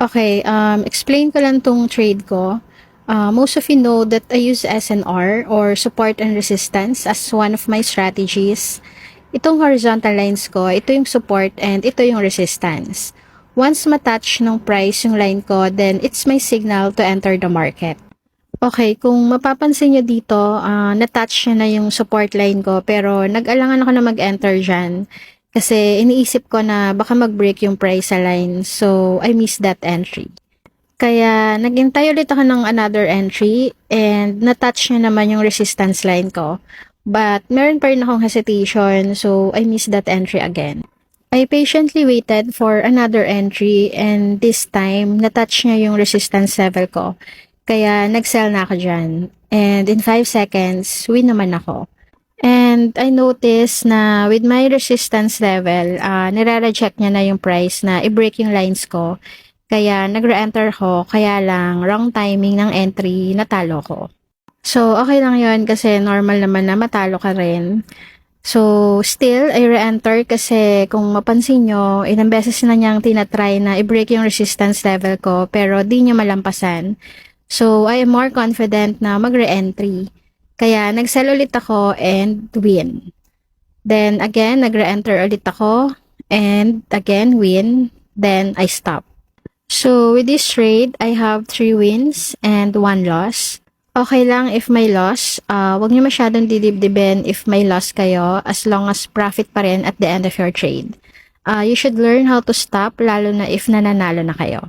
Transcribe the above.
Okay, explain ko lang tong trade ko. Most of you know that I use SNR or support and resistance as one of my strategies. Itong horizontal lines ko, ito yung support and ito yung resistance. Once matouch ng price yung line ko, then it's my signal to enter the market. Okay, kung mapapansin nyo dito, na-touch na yung support line ko pero nag-alangan ako na mag-enter dyan kasi iniisip ko na baka mag-break yung price sa line, so I missed that entry. Kaya naghintay ulit ako ng another entry and na-touch niya naman yung resistance line ko. But meron pa rin akong hesitation, so I missed that entry again. I patiently waited for another entry and this time na-touch niya yung resistance level ko. Kaya nag-sell na ako dyan. And in 5 seconds, win naman ako. And I noticed na with my resistance level, nire-reject niya na yung price na i-break yung lines ko. Kaya nag-re-enter ko, kaya lang wrong timing ng entry, natalo ko. So, okay lang yon kasi normal naman na matalo ka rin. So, still, I re-enter kasi kung mapansin nyo, ilang beses na niyang tinatry na i-break yung resistance level ko pero di niya malampasan. So, I am more confident na mag-re-entry. Kaya, nag-sell ulit ako and win. Then, again, nag-re-enter ulit ako and again, win. Then, I stop. So, with this trade, I have 3 wins and 1 loss. Okay lang if may loss. Huwag niyo masyadong didibdibin if may loss kayo as long as profit pa rin at the end of your trade. You should learn how to stop lalo na if nananalo na kayo.